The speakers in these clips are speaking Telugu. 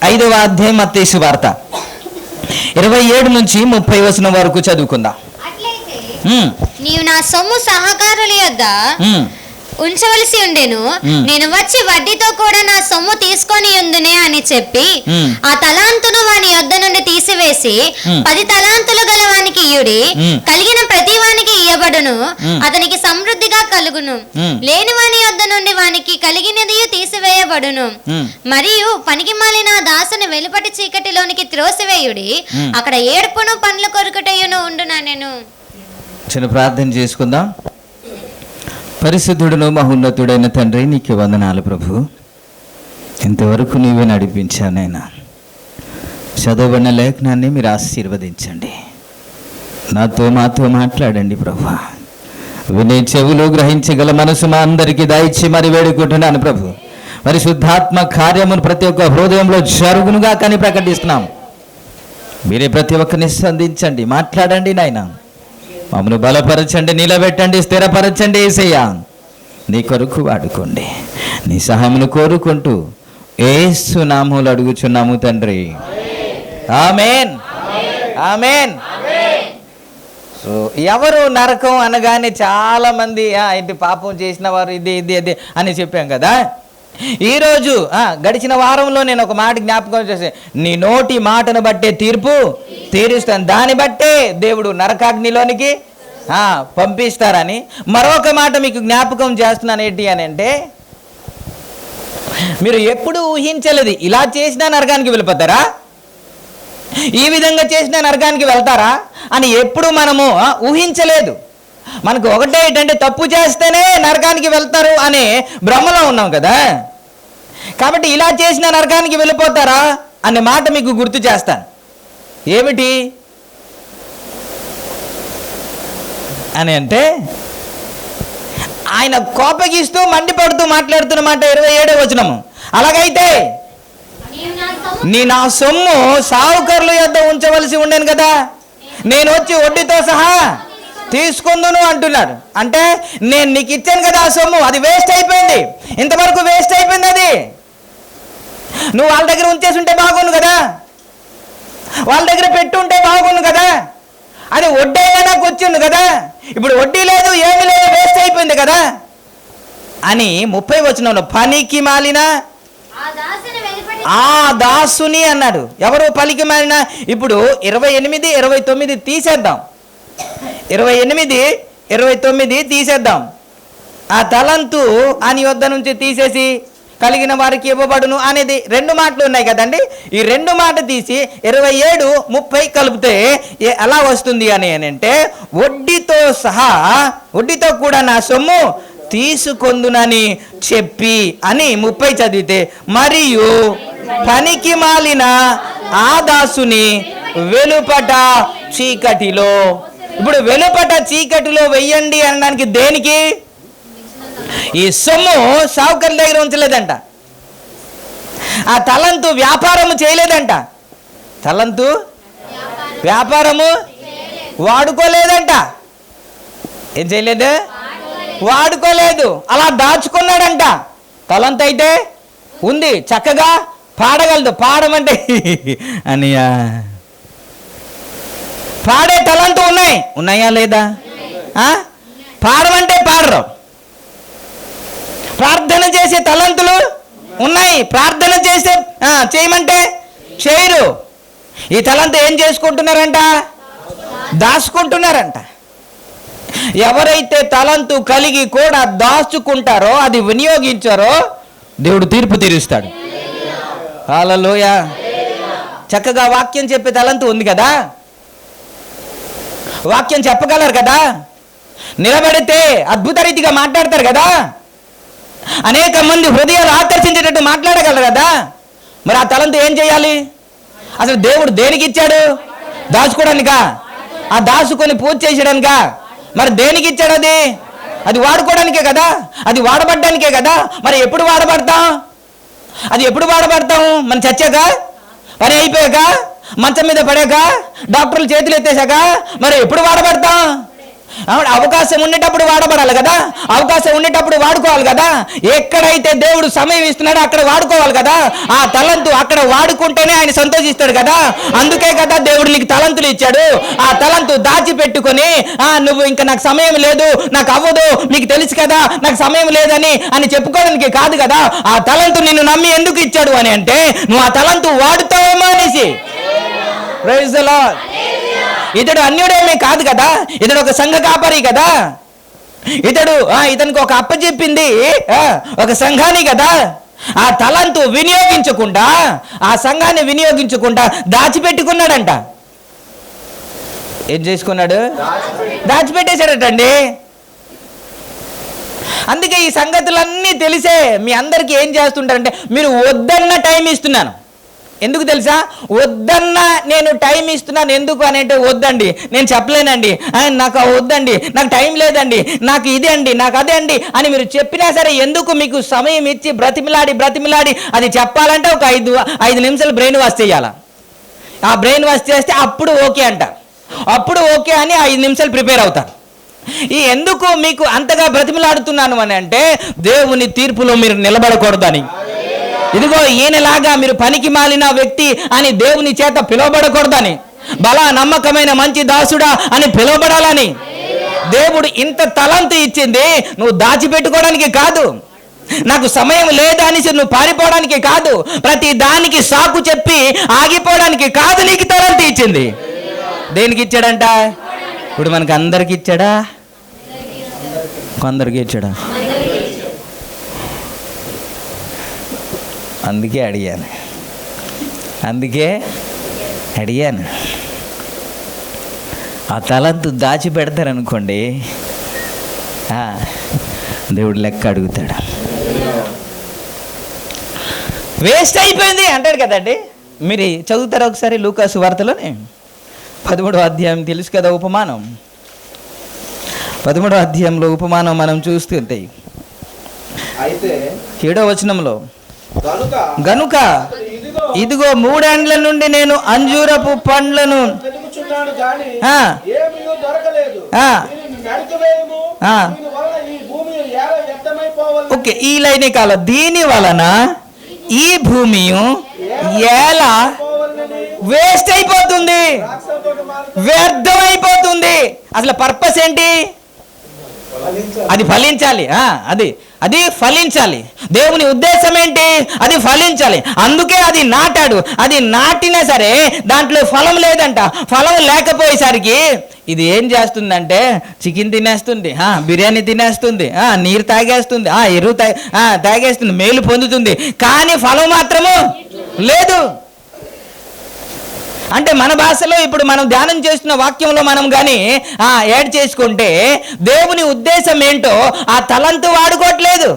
5వ అధ్యాయం మత్తయి సువార్త 27 నుంచి 30 వచనం వరకు చదువుకుందాం. నీవు నా సొమ్ము సహకారుల యొద్ద ఉంచవలసి ఉండెను, నేను వచ్చి వడ్డీతో కూడా నా సొమ్ము తీసుకొని ఉందునే అని చెప్పి ఆ తలాంతును వాని యొద్ద నుండి తీసివేసి 10 తలాంతులు గల వానికి ఇయ్యుడి, కలిగిన ప్రతి వానికి ఇయ్యబడును, అతనికి సమృద్ధిగా కలుగును. లేని వాని యొద్ద నుండి వానికి కలిగినది తీసివేయబడును. మరియు పనికి మాలిన దాసుని వెలుపటి చీకటిలోనికి త్రోసివేయుడి, అక్కడ ఏడుపును పండ్లు కొరుకుటయును ఉండునా. నేను చిన్న ప్రార్థన చేసుకుందాం. పరిశుద్ధుడును మహోన్నతుడైన తండ్రి, నీకు వందనాలు ప్రభు. ఇంతవరకు నీవే నడిపించానైనా. చదవబడిన లేఖనాన్ని మీరు ఆశీర్వదించండి. మాతో మాట్లాడండి ప్రభు. వినే చెవులు, గ్రహించగల మనసు మా అందరికీ దయచి మరి వేడుకుంటున్నాను ప్రభు. పరిశుద్ధాత్మ కార్యమును ప్రతి ఒక్క హృదయంలో జరుగునుగా కానీ ప్రకటిస్తున్నాం. మీరే ప్రతి ఒక్కరిని సంధించండి, మాట్లాడండి నాయనా. మమ్మల్ని బలపరచండి, నిలబెట్టండి, స్థిరపరచండి యేసయ్యా. నీ కొరకు వాడుకోండి. నీ సహాయమును కోరుకుంటూ యేసు నామములో అడుగుచున్నాము తండ్రి, ఆమేన్, ఆమేన్. సో ఎవరు నరకం అనగానే చాలా మంది ఏంటి పాపం చేసిన వారు ఇది అని చెప్పాం కదా. ఈరోజు గడిచిన వారంలో నేను ఒక మాట జ్ఞాపకం చేసి, నీ నోటి మాటను బట్టే తీర్పు తీరుస్తాను, దాన్ని బట్టే దేవుడు నరకాగ్నిలోనికి పంపిస్తారని మరొక మాట మీకు జ్ఞాపకం చేస్తున్నాను. ఏంటి అని అంటే, మీరు ఎప్పుడు ఊహించలేదు ఇలా చేసినా నరకానికి వెళ్ళిపోతారా, ఈ విధంగా చేసినా నరకానికి వెళ్తారా అని ఎప్పుడు మనము ఊహించలేదు. మనకు ఒకటే ఏంటంటే, తప్పు చేస్తేనే నరకానికి వెళ్తారు అనే భ్రమలో ఉన్నాం కదా. కాబట్టి ఇలా చేసిన నరకానికి వెళ్ళిపోతారా అనే మాట మీకు గుర్తు చేస్తాను. ఏమిటి అని అంటే, ఆయన కోపగిస్తూ మండిపడుతూ మాట్లాడుతున్న మాట 27వ వచనము. అలాగైతే నా సొమ్ము సావుకర్ల యొద్ద ఉంచవలసి ఉండేను కదా, నేను వచ్చి వడ్డీతో సహా తీసుకుందును అంటున్నాడు. అంటే నేను నీకు ఇచ్చాను కదా ఆ సొమ్ము, అది వేస్ట్ అయిపోయింది, ఇంతవరకు వేస్ట్ అయిపోయింది. అది నువ్వు వాళ్ళ దగ్గర ఉంచేసి ఉంటే బాగుండు కదా, వాళ్ళ దగ్గర పెట్టుంటే బాగుండు కదా, అది వడ్డీ అయినా నాకు వచ్చింది కదా, ఇప్పుడు వడ్డీ లేదు ఏమీ లేదు, వేస్ట్ అయిపోయింది కదా అని 30వ వచనంలో పనికి మాలిన ఆ దాసుని అన్నాడు. ఎవరు పనికి మాలిన? ఇప్పుడు 28, 29 తీసేద్దాం. 28, 29 తీసేద్దాం. ఆ తలంతు అని యొద్ద నుంచి తీసేసి కలిగిన వారికి ఇవ్వబడును అనేది 2 మాటలు ఉన్నాయి కదండి. ఈ 2 మాట తీసి 27, 30 కలిపితే ఎలా వస్తుంది అని అంటే, వడ్డీతో సహా, వడ్డీతో కూడా నా సొమ్ము తీసుకొందునని చెప్పి అని 30 చదివితే, మరియు పనికి మాలిన ఆ దాసుని వెలుపట చీకటిలో. ఇప్పుడు వెలుపట చీకటిలో వెయ్యండి అనడానికి దేనికి? ఈ సొమ్ము సావుకర్ల దగ్గర ఉంచలేదంట, ఆ తలంతు వ్యాపారము చేయలేదంట, తలంతు వ్యాపారము వాడుకోలేదంట. ఏం చేయలేదు? వాడుకోలేదు, అలా దాచుకున్నాడంట. తలంతు అయితే ఉంది, చక్కగా పాడగలదు. పాడమంటే అనియా పాడే తలంతు ఉన్నాయా లేదా? పాడమంటే పాడరు. ప్రార్థన చేసే తలంతులు ఉన్నాయి, ప్రార్థన చేయమంటే చేయరు. ఈ తలంతు ఏం చేసుకుంటున్నారంట? దాచుకుంటున్నారంట. ఎవరైతే తలంతు కలిగి కూడా దాచుకుంటారో, అది వినియోగించారో, దేవుడు తీర్పు తీరుస్తాడు. హల్లెలూయా. చక్కగా వాక్యం చెప్పే తలంతు ఉంది కదా, వాక్యం చెప్పగలరు కదా, నిలబడితే అద్భుత రీతిగా మాట్లాడతారు కదా, అనేక మంది హృదయాలు ఆకర్షించేటట్టు మాట్లాడగలరు కదా. మరి ఆ తలంతు ఏం చేయాలి? అసలు దేవుడు దేనికి ఇచ్చాడు? దాచుకోవడానికా? ఆ దాచుకొని పూజ చేసేయడానికా? మరి దేనికి ఇచ్చాడు? అది వాడుకోవడానికే కదా, అది వాడబడ్డానికే కదా. మరి ఎప్పుడు వాడబడతాం? అది ఎప్పుడు వాడబడతాం? మనం చచ్చాక, పని అయిపోయాక, మంచం మీద పడాక, డాక్టర్లు చేతులు ఎత్తేసాక, మరి ఎప్పుడు వాడబడతాం? అవకాశం ఉండేటప్పుడు వాడబడాలి కదా, అవకాశం ఉండేటప్పుడు వాడుకోవాలి కదా. ఎక్కడైతే దేవుడు సమయం ఇస్తున్నాడో అక్కడ వాడుకోవాలి కదా. ఆ తలంతు అక్కడ వాడుకుంటేనే ఆయన సంతోషిస్తాడు కదా. అందుకే కదా దేవుడు నీకు తలంతులు ఇచ్చాడు. ఆ తలంతు దాచిపెట్టుకొని నువ్వు ఇంకా నాకు సమయం లేదు, నాకు అవ్వదు, మీకు తెలుసు కదా నాకు సమయం లేదని చెప్పుకోవడానికి కాదు కదా. ఆ తలంతు నిన్ను నమ్మి ఎందుకు ఇచ్చాడు అని అంటే నువ్వు ఆ తలంతు వాడుతావేమో అనేసి. Praise the lord. ఇతడు అన్యుడేమీ కాదు కదా, ఇతడు ఒక సంఘ కాపరి కదా. ఇతనికి ఒక అప్పచెప్పింది ఒక సంఘాన్ని కదా. ఆ తలంతు వినియోగించకుండా, ఆ సంఘాన్ని వినియోగించకుండా దాచిపెట్టుకున్నాడంట. ఏం చేసుకున్నాడు? దాచిపెట్టేశాడటండి. అందుకే ఈ సంగతులన్నీ తెలిసే మీ అందరికీ ఏం చేస్తుంటారంటే మీరు వద్దన్న టైం ఇస్తున్నాను. ఎందుకు తెలుసా? వద్దన్న నేను టైం ఇస్తున్నాను. ఎందుకు అని అంటే వద్దండి నేను చెప్పలేనండి, నాకు వద్దండి, నాకు టైం లేదండి, నాకు ఇదే అండి, నాకు అదే అండి అని మీరు చెప్పినా సరే ఎందుకు మీకు సమయం ఇచ్చి బ్రతిమిలాడి అది చెప్పాలంటే ఒక 5 నిమిషాలు బ్రెయిన్ వాష్ చేయాలి. ఆ బ్రెయిన్ వాష్ చేస్తే అప్పుడు ఓకే అంటారు. అప్పుడు ఓకే అని 5 నిమిషాలు ప్రిపేర్ అవుతారు. ఎందుకు మీకు అంతగా బ్రతిమిలాడుతున్నాను అని అంటే దేవుని తీర్పులో మీరు నిలబడకూడదని. ఇదిగో ఈయనలాగా మీరు పనికి మాలిన వ్యక్తి అని దేవుని చేత పిలువబడకూడదని, బలా నమ్మకమైన మంచి దాసుడా అని పిలువబడాలని. దేవుడు ఇంత తలంతు ఇచ్చింది నువ్వు దాచిపెట్టుకోవడానికి కాదు, నాకు సమయం లేదా అని నువ్వు పారిపోవడానికి కాదు, ప్రతి దానికి సాకు చెప్పి ఆగిపోవడానికి కాదు. నీకు తలంతు ఇచ్చింది దేనికి ఇచ్చాడంట? ఇప్పుడు మనకు అందరికి ఇచ్చాడా? కొందరికి ఇచ్చాడా? అందుకే అడిగాను. ఆ తలంతు దాచి పెడతారనుకోండి, దేవుడు లెక్క అడుగుతాడు. వేస్ట్ అయిపోయింది అంటాడు కదండి. మీరు చదువుతారా ఒకసారి లూకాసు వార్తలోనే 13వ అధ్యాయం తెలుసు కదా, ఉపమానం. 13వ అధ్యాయంలో ఉపమానం మనం చూస్తుంటే 7వ వచనంలో గనుక ఇదిగో 3 ఏండ్ల నుండి నేను అంజూరపు పండ్లను ఓకే ఈ లైనే కాల దీని వలన ఈ భూమి ఎలా వేస్ట్ అయిపోతుంది, వ్యర్థమైపోతుంది. అసలు పర్పస్ ఏంటి? అది ఫలించాలి. అది ఫలించాలి. దేవుని ఉద్దేశం ఏంటి? అది ఫలించాలి. అందుకే అది నాటాడు. అది నాటినా సరే దాంట్లో ఫలం లేదంట. ఫలం లేకపోయేసరికి ఇది ఏం చేస్తుందంటే చికెన్ తినేస్తుంది, బిర్యానీ తినేస్తుంది, నీరు తాగేస్తుంది, ఎరువు తాగేస్తుంది, మేలు పొందుతుంది, కానీ ఫలం మాత్రము లేదు. అంటే మన భాషలో ఇప్పుడు మనం ధ్యానం చేస్తున్న వాక్యంలో మనం కానీ యాడ్ చేసుకుంటే దేవుని ఉద్దేశం ఏంటో ఆ తలంతు వాడుకోవట్లేదు,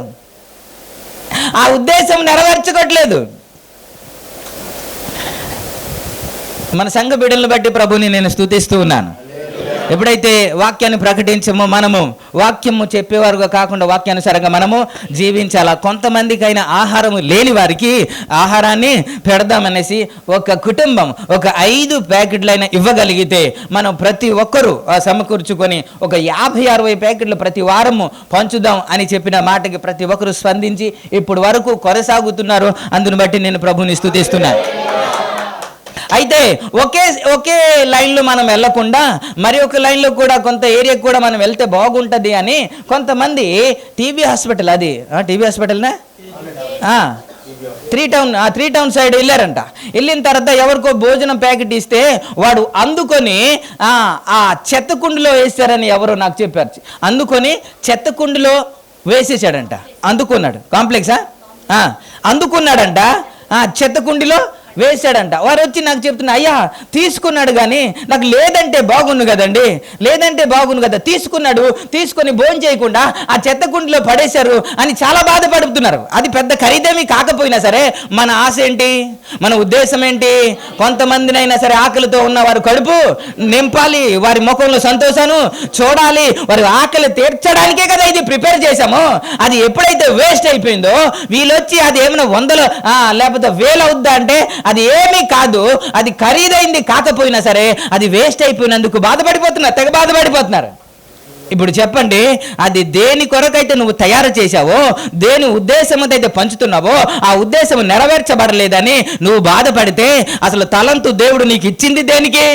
ఆ ఉద్దేశం నెరవేర్చుకోవట్లేదు. మన సంఘ బిడ్డలను బట్టి ప్రభుని నేను స్తుతిస్తూ ఉన్నాను. ఎప్పుడైతే వాక్యాన్ని ప్రకటించమో మనము వాక్యము చెప్పేవారుగా కాకుండా వాక్యానుసారంగా మనము జీవించాలా. కొంతమందికైనా ఆహారము లేని వారికి ఆహారాన్ని పెడదామనేసి ఒక కుటుంబం ఒక 5 ప్యాకెట్లైనా ఇవ్వగలిగితే మనం ప్రతి ఒక్కరూ సమకూర్చుకొని ఒక 50-60 ప్యాకెట్లు ప్రతి వారము పంచుదాం అని చెప్పిన మాటకి ప్రతి ఒక్కరు స్పందించి ఇప్పుడు వరకు కొనసాగుతున్నారు. అందుని బట్టి నేను ప్రభుని స్తుతిస్తున్నాను. అయితే ఒకే లైన్లో మనం వెళ్ళకుండా మరి ఒక లైన్లో కూడా కొంత ఏరియాకి కూడా మనం వెళ్తే బాగుంటుంది అని కొంతమంది టీబీ హాస్పిటల్, అది టీబీ హాస్పిటల్నా 3 టౌన్ సైడ్ వెళ్ళారంట. వెళ్ళిన తర్వాత ఎవరికో భోజనం ప్యాకెట్ ఇస్తే వాడు అందుకొని ఆ చెత్త కుండలో వేసారని ఎవరో నాకు చెప్పారు. అందుకొని చెత్త కుండలో వేసేసాడంట. అందుకున్నాడు కాంప్లెక్సా అందుకున్నాడంట, చెత్త కుండలో వేసాడంట. వారు వచ్చి నాకు చెప్తున్నా, అయ్యా తీసుకున్నాడు కానీ నాకు లేదంటే బాగుండు కదండి, లేదంటే బాగుండు కదా, తీసుకొని భోజనం చేయకుండా ఆ చెత్త కుండలో పడేశారు అని చాలా బాధపడుతున్నారు. అది పెద్ద ఖరీదేమీ కాకపోయినా సరే మన ఆశ ఏంటి, మన ఉద్దేశం ఏంటి? కొంతమందినైనా సరే ఆకలితో ఉన్న వారు కడుపు నింపాలి, వారి ముఖంలో సంతోషాన్ని చూడాలి, వారి ఆకలి తీర్చడానికే కదా ఇది ప్రిపేర్ చేశాము. అది ఎప్పుడైతే వేస్ట్ అయిపోయిందో వీళ్ళొచ్చి అది ఏమైనా 100 లేకపోతే 1000 అవుద్దా అంటే అది ఏమీ కాదు. అది ఖరీదైంది కాకపోయినా సరే అది వేస్ట్ అయిపోయినందుకు తెగ బాధపడిపోతున్నారు. ఇప్పుడు చెప్పండి, అది దేని కొరకైతే నువ్వు తయారు చేశావో, దేని ఉద్దేశంతో అయితే పంచుతున్నావో ఆ ఉద్దేశం నెరవేర్చబడలేదని నువ్వు బాధపడితే అసలు తలంతు దేవుడు నీకు ఇచ్చింది దేనికి?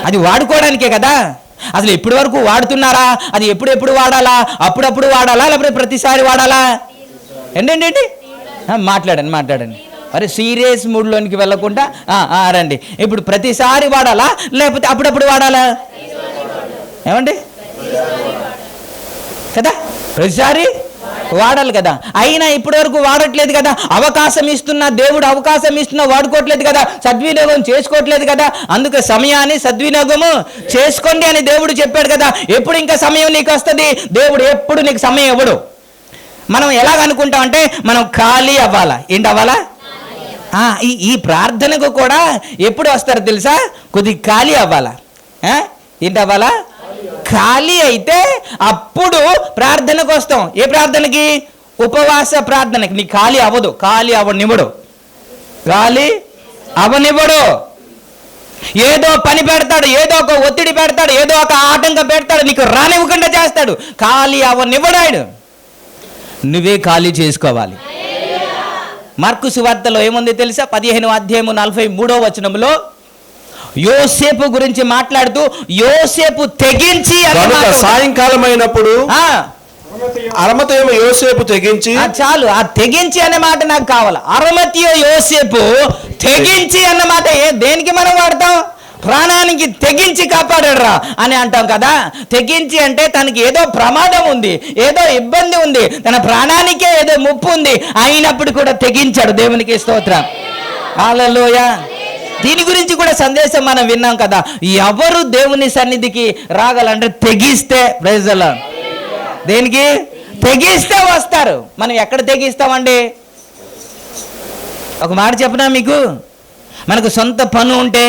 అది వాడుకోవడానికే కదా. అసలు ఇప్పటి వరకు వాడుతున్నారా? అది ఎప్పుడెప్పుడు వాడాలా? అప్పుడప్పుడు వాడాలా లేకపోతే ప్రతిసారి వాడాలా? ఏంటండి మాట్లాడండి. మరి సీరియస్ మూడ్లోనికి వెళ్ళకుండా రండి. ఇప్పుడు ప్రతిసారి వాడాలా లేకపోతే అప్పుడప్పుడు వాడాలా? ఏమండి కదా, ప్రతిసారి వాడాలి కదా. అయినా ఇప్పటి వరకు వాడట్లేదు కదా. అవకాశం ఇస్తున్నా దేవుడు, అవకాశం ఇస్తున్నా వాడుకోవట్లేదు కదా, సద్వినియోగం చేసుకోవట్లేదు కదా. అందుకే సమయాన్ని సద్వినియోగము చేసుకోండి అని దేవుడు చెప్పాడు కదా. ఎప్పుడు ఇంకా సమయం నీకు వస్తుంది? దేవుడు ఎప్పుడు నీకు సమయం ఇవ్వడు. మనం ఎలాగనుకుంటాం అంటే మనం ఖాళీ అవ్వాలా. ఏంటి అవ్వాలా? ఈ ప్రార్థనకు కూడా ఎప్పుడు వస్తారు తెలుసా? కొద్దిగా ఖాళీ అవ్వాలా. ఏంటి అవ్వాలా? ఖాళీ అయితే అప్పుడు ప్రార్థనకు వస్తాం. ఏ ప్రార్థనకి? ఉపవాస ప్రార్థనకి. నీ ఖాళీ అవ్వదు, ఖాళీ అవనివ్వడు. ఏదో పని పెడతాడు, ఏదో ఒక ఒత్తిడి పెడతాడు, ఏదో ఒక ఆటంకం పెడతాడు, నీకు రానివ్వకుండా చేస్తాడు. ఖాళీ అవనివ్వడాడు. నువ్వే ఖాళీ చేసుకోవాలి. మార్కు సువార్తలో ఏముంది తెలుసా? 15వ అధ్యాయము 43వ వచనంలో యోసేపు గురించి మాట్లాడుతూ యోసేపు తెగించి, సాయంకాలం అయినప్పుడు అరమతయము యోసేపు తెగించి, చాలు, ఆ తెగించి అనే మాట నాకు కావాలి. అరమతయ యోసేపు తెగించి అన్న మాట దేనికి మనం వాడతాం? ప్రాణానికి తెగించి కాపాడాడురా అని అంటాం కదా. తెగించి అంటే తనకి ఏదో ప్రమాదం ఉంది, ఏదో ఇబ్బంది ఉంది, తన ప్రాణానికే ఏదో ముప్పు ఉంది, అయినప్పుడు కూడా తెగించాడు. దేవునికి స్తోత్రం, హల్లెలూయా. దీని గురించి కూడా సందేశం మనం విన్నాం కదా. ఎవరు దేవుని సన్నిధికి రాగలంటే తెగిస్తే. Praise the Lord. దేనికి? తెగిస్తే వస్తారు. మనం ఎక్కడ తెగిస్తామండి? ఒక మాట చెప్పనా మీకు, మనకు సొంత పని ఉంటే,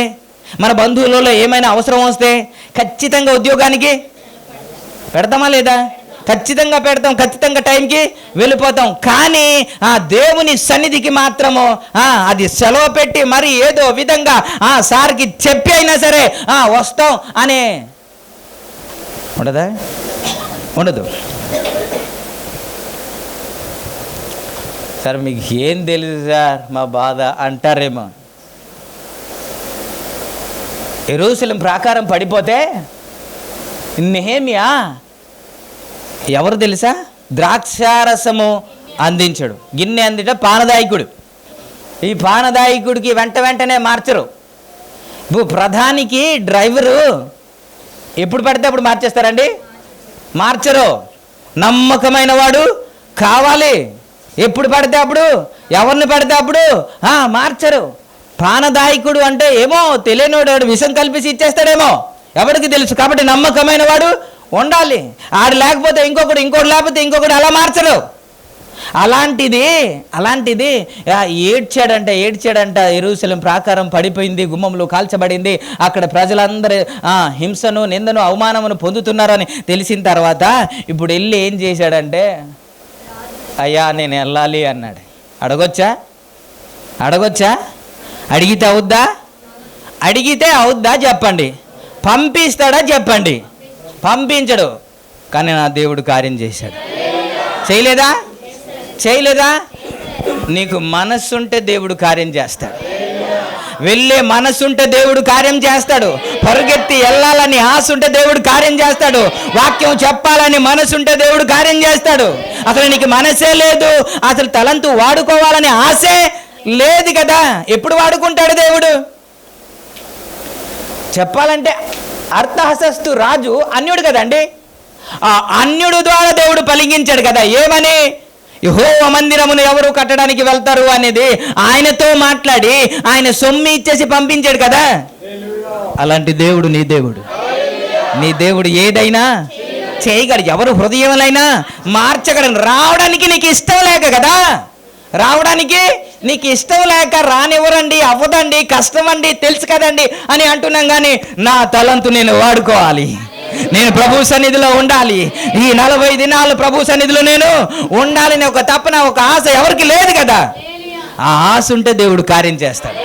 మన బంధువులలో ఏమైనా అవసరం వస్తే ఖచ్చితంగా ఉద్యోగానికి పెడతామా లేదా? ఖచ్చితంగా పెడతాం, ఖచ్చితంగా టైంకి వెళ్ళిపోతాం. కానీ ఆ దేవుని సన్నిధికి మాత్రము అది సెలవు పెట్టి మరి ఏదో విధంగా సార్కి చెప్పి అయినా సరే వస్తాం అనే ఉండదా? ఉండదు. సార్ మీకు ఏం తెలుసు సార్ మా బాధ అంటారేమో. యెరూషలేము ప్రాకారం పడిపోతే నెహెమ్యా ఎవరు తెలుసా? ద్రాక్షారసము అందించడు. గిన్నె అందిట పానదాయకుడు. ఈ పానదాయకుడికి వెంటనే మార్చరు. ప్రధానికి డ్రైవరు ఎప్పుడు పడితే అప్పుడు మార్చేస్తారండి? మార్చరు. నమ్మకమైన వాడు కావాలి. ఎప్పుడు పడితే అప్పుడు, ఎవరిని పడితే అప్పుడు మార్చరు. పానదాయకుడు అంటే ఏమో తెలియనివాడు విషం కల్పించి ఇచ్చేస్తాడేమో, ఎవరికి తెలుసు. కాబట్టి నమ్మకమైన వాడు ఉండాలి. ఆడు లేకపోతే ఇంకొకటి లేకపోతే అలా మార్చరు. అలాంటిది ఏడ్చాడంట. యెరూషలేము ప్రాకారం పడిపోయింది, గుమ్మంలో కాల్చబడింది, అక్కడ ప్రజలందరూ హింసను, నిందను, అవమానమును పొందుతున్నారని తెలిసిన తర్వాత ఇప్పుడు వెళ్ళి ఏం చేశాడంటే, అయ్యా నేను వెళ్ళాలి అన్నాడు. అడగొచ్చా? అడిగితే అవుద్దా చెప్పండి? పంపిస్తాడా చెప్పండి? పంపించడు. కానీ నా దేవుడు కార్యం చేశాడు. చేయలేదా? నీకు మనస్సుంటే దేవుడు కార్యం చేస్తాడు. వెళ్ళే మనస్సుంటే దేవుడు కార్యం చేస్తాడు. పరుగెత్తి వెళ్ళాలని ఆశ ఉంటే దేవుడు కార్యం చేస్తాడు. వాక్యం చెప్పాలని మనసుంటే దేవుడు కార్యం చేస్తాడు. అసలు నీకు మనసే లేదు, అసలు తలంతు వాడుకోవాలని ఆశే లేదు కదా. ఎప్పుడు వాడుకుంటాడు దేవుడు? చెప్పాలంటే అర్థహస్తు రాజు అన్యుడు కదండి. ఆ అన్యుడు ద్వారా దేవుడు పలికించాడు కదా. ఏమని? యెహోవా మందిరమును ఎవరు కట్టడానికి వెళ్తారు అనేది ఆయనతో మాట్లాడి ఆయన సొమ్ము ఇచ్చేసి పంపించాడు కదా. అలాంటి దేవుడు నీ దేవుడు ఏదైనా చేయగలడు. ఎవరు హృదయములైనా మార్చగలడు. రావడానికి నీకు ఇష్టం లేక కదా. రావడానికి నీకు ఇష్టం లేక రానివ్వరండి, అవ్వదండి, కష్టమండి, తెలుసు కదండి అని అంటున్నాం. కానీ నా తలంతు నేను వాడుకోవాలి, నేను ప్రభు సన్నిధిలో ఉండాలి, ఈ 40 దినాలు ప్రభు సన్నిధిలో నేను ఉండాలని ఒక తపన, ఒక ఆశ ఎవరికి లేదు కదా. ఆ ఆశ ఉంటే దేవుడు కార్యం చేస్తాడు.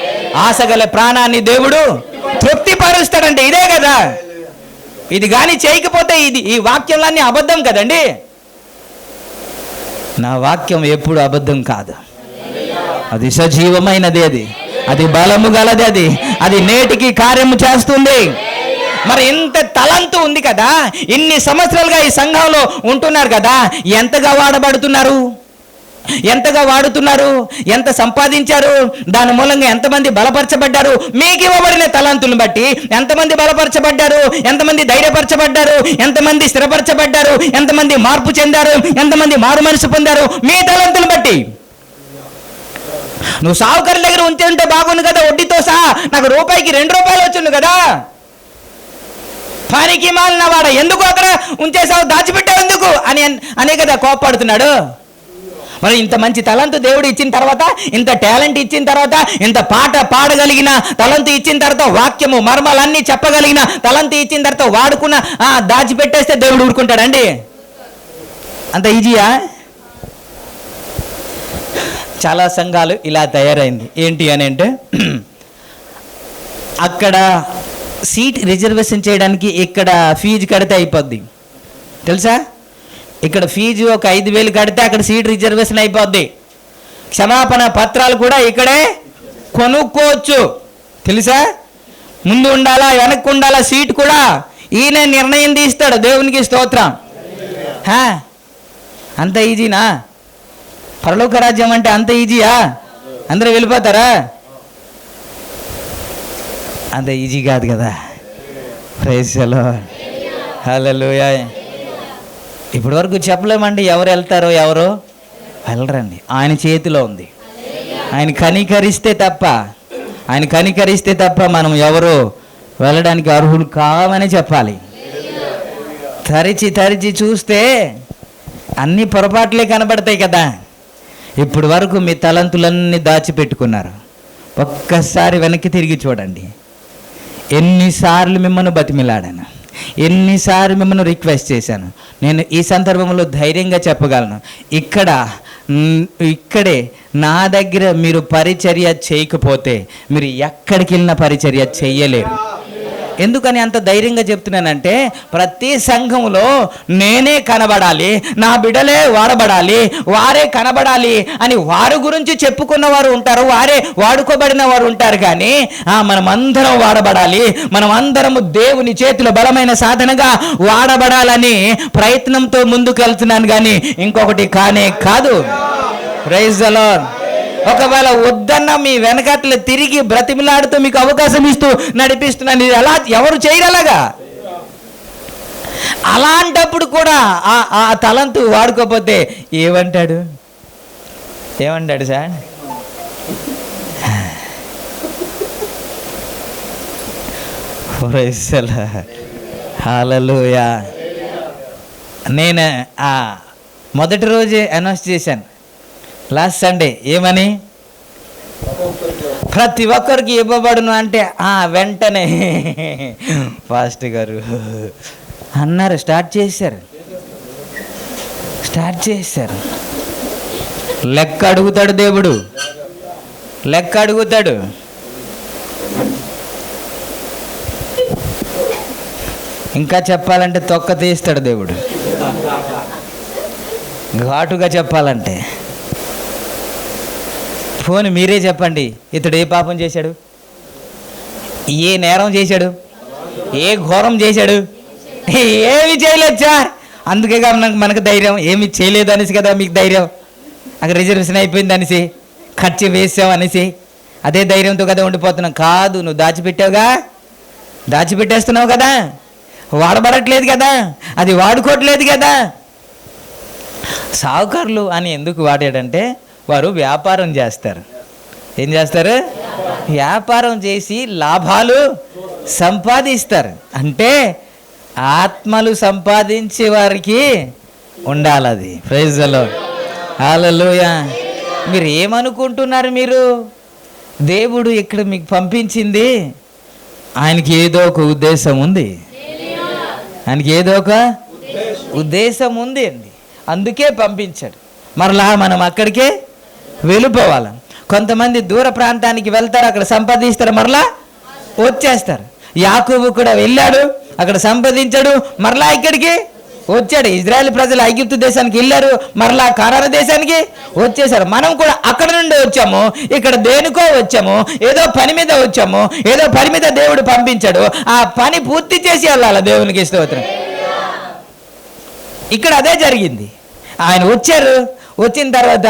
ఆశ గల ప్రాణాన్ని దేవుడు తృప్తిపరుస్తాడంటే ఇదే కదా. ఇది కానీ చేయకపోతే ఈ వాక్యంలన్నీ అబద్ధం కదండి. నా వాక్యం ఎప్పుడు అబద్ధం కాదు. అది సజీవమైనది, అది బలము గలది, అది నేటికి కార్యము చేస్తుంది. మరి ఇంత తలంతు ఉంది కదా, ఇన్ని సంవత్సరాలుగా ఈ సంఘంలో ఉంటున్నారు కదా, ఎంతగా వాడబడుతున్నారు, ఎంతగా వాడుతున్నారు, ఎంత సంపాదించారు, దాని మూలంగా ఎంతమంది బలపరచబడ్డారు, మీకు ఇవ్వబడిన తలాంతులను బట్టి ఎంతమంది బలపరచబడ్డారు, ఎంతమంది ధైర్యపరచబడ్డారు, ఎంతమంది స్థిరపరచబడ్డారు, ఎంతమంది మార్పు చెందారు, ఎంతమంది మారు మనసు పొందారు మీ తలాంతులను బట్టి. నువ్వు సావుకారి దగ్గర ఉంటే బాగుండు కదా, వడ్డీతో సహా నాకు రూపాయికి 2 రూపాయలు వచ్చిండు కదా. పనికి మాలిన వాడ, ఎందుకు అక్కడ ఉంచేసావు, దాచిపెట్టావు ఎందుకు అనే కదా కోప్పడుతున్నాడు. మరి ఇంత మంచి తలంతు దేవుడు ఇచ్చిన తర్వాత, ఇంత టాలెంట్ ఇచ్చిన తర్వాత, ఇంత పాట పాడగలిగిన తలంతు ఇచ్చిన తర్వాత, వాక్యము మర్మాలన్నీ చెప్పగలిగిన తలంతు ఇచ్చిన తర్వాత వాడుకున్న దాచిపెట్టేస్తే దేవుడు ఊరుకుంటాడండి? అంత ఈజీయా? చాలా సంఘాలు ఇలా తయారైంది. ఏంటి అని అంటే, అక్కడ సీట్ రిజర్వేషన్ చేయడానికి ఇక్కడ ఫీజు కడితే అయిపోద్ది తెలుసా. ఇక్కడ ఫీజు ఒక 5,000 కడితే అక్కడ సీట్ రిజర్వేషన్ అయిపోద్ది. క్షమాపణ పత్రాలు కూడా ఇక్కడే కొనుక్కోవచ్చు తెలుసా. ముందు ఉండాలా వెనక్కు ఉండాలా సీట్ కూడా ఈయన నిర్ణయం తీస్తాడు. దేవునికి స్తోత్రం. అంత ఈజీనా? పరలోక రాజ్యం అంటే అంత ఈజీయా? అందరూ వెళ్ళిపోతారా? అంత ఈజీ కాదు కదా. Praise the Lord. హల్లెలూయా. ఇప్పటి వరకు చెప్పలేమండి ఎవరు వెళ్తారో ఎవరో వెళ్ళరండి. ఆయన చేతిలో ఉంది. ఆయన కనికరిస్తే తప్ప మనం ఎవరు వెళ్ళడానికి అర్హులు కావని చెప్పాలి. తరిచి చూస్తే అన్ని పొరపాట్లే కనబడతాయి కదా. ఇప్పటి వరకు మీ తలంతులన్నీ దాచిపెట్టుకున్నారు. ఒక్కసారి వెనక్కి తిరిగి చూడండి. ఎన్నిసార్లు మిమ్మల్ని బతిమిలాడాను, ఎన్నిసార్లు మిమ్మల్ని రిక్వెస్ట్ చేశాను. నేను ఈ సందర్భంలో ధైర్యంగా చెప్పగలను, ఇక్కడే నా దగ్గర మీరు పరిచర్య చేయకపోతే మీరు ఎక్కడికి వెళ్ళిన పరిచర్య చెయ్యలేరు. ఎందుకని అంత ధైర్యంగా చెప్తున్నానంటే, ప్రతి సంఘంలో నేనే కనబడాలి, నా బిడ్డలే వాడబడాలి, వారే కనబడాలి అని వారి గురించి చెప్పుకున్న వారు ఉంటారు, వారే వాడుకోబడిన వారు ఉంటారు. కానీ మనమందరం వాడబడాలి, మనమందరము దేవుని చేతిలో బలమైన సాధనగా వాడబడాలని ప్రయత్నంతో ముందుకు వెళ్తున్నాను, కానీ ఇంకొకటి కానే కాదు. Praise the lord. ఒకవేళ వద్దన్న మీ వెనకట్ల తిరిగి బ్రతిమిలాడుతూ మీకు అవకాశం ఇస్తూ నడిపిస్తున్నాను. ఇది ఎలా ఎవరు చేయగలగా? అలాంటప్పుడు కూడా ఆ తలంతు వాడుకోపోతే ఏమంటాడు సార్? హల్లెలూయా. నేను మొదటి రోజే అనౌన్స్ చేశాను లాస్ట్ సండే. ఏమని? ప్రతి ఒక్కరికి ఇవ్వబడును అంటే వెంటనే ఫాస్ట్ గారు అన్నారు. స్టార్ట్ చేశారు. లెక్క అడుగుతాడు దేవుడు, లెక్క అడుగుతాడు. ఇంకా చెప్పాలంటే తొక్క తీస్తాడు దేవుడు. ఘాటుగా చెప్పాలంటే పోనీ మీరే చెప్పండి, ఇతడు ఏ పాపం చేశాడు, ఏ నేరం చేశాడు, ఏ ఘోరం చేశాడు? ఏమి చేయలేదు సార్. అందుకే మనకు ధైర్యం. ఏమి చేయలేదు అనేసి కదా మీకు ధైర్యం. అక్కడ రిజర్వేషన్ అయిపోయింది అనేసి, ఖర్చు వేసావు అనేసి అదే ధైర్యంతో కదా ఉండిపోతున్నాం. కాదు, నువ్వు దాచిపెట్టేస్తున్నావు కదా, వాడబడట్లేదు కదా, అది వాడుకోవట్లేదు కదా. సావుకారులు అని ఎందుకు వాడాడంటే, వారు వ్యాపారం చేస్తారు. ఏం చేస్తారు? వ్యాపారం చేసి లాభాలు సంపాదిస్తారు. అంటే ఆత్మలు సంపాదించే వారికి ఉండాలి అది. Praise the Lord. హల్లెలూయా. మీరు ఏమనుకుంటున్నారు? మీరు దేవుడు ఇక్కడ మీకు పంపించింది, ఆయనకి ఏదో ఒక ఉద్దేశం ఉంది. అండి. అందుకే పంపించాడు. మరలా మనం అక్కడికే వెళ్ళిపోవాలి. కొంతమంది దూర ప్రాంతానికి వెళ్తారు, అక్కడ సంపాదిస్తారు, మరలా వచ్చేస్తారు. యాకోబు కూడా వెళ్ళాడు, అక్కడ సంపాదించాడు, మరలా ఇక్కడికి వచ్చాడు. ఇజ్రాయెల్ ప్రజలు ఐగుప్తు దేశానికి వెళ్ళారు, మరలా కానాను దేశానికి వచ్చేసారు. మనం కూడా అక్కడ నుండి వచ్చాము, ఇక్కడ దేనికో వచ్చాము, ఏదో పని మీద వచ్చాము, ఏదో పని మీద దేవుడు పంపించాడు, ఆ పని పూర్తి చేసి వెళ్ళాలి. దేవునికి స్తోత్రం. ఇక్కడ అదే జరిగింది. ఆయన వచ్చారు, వచ్చిన తర్వాత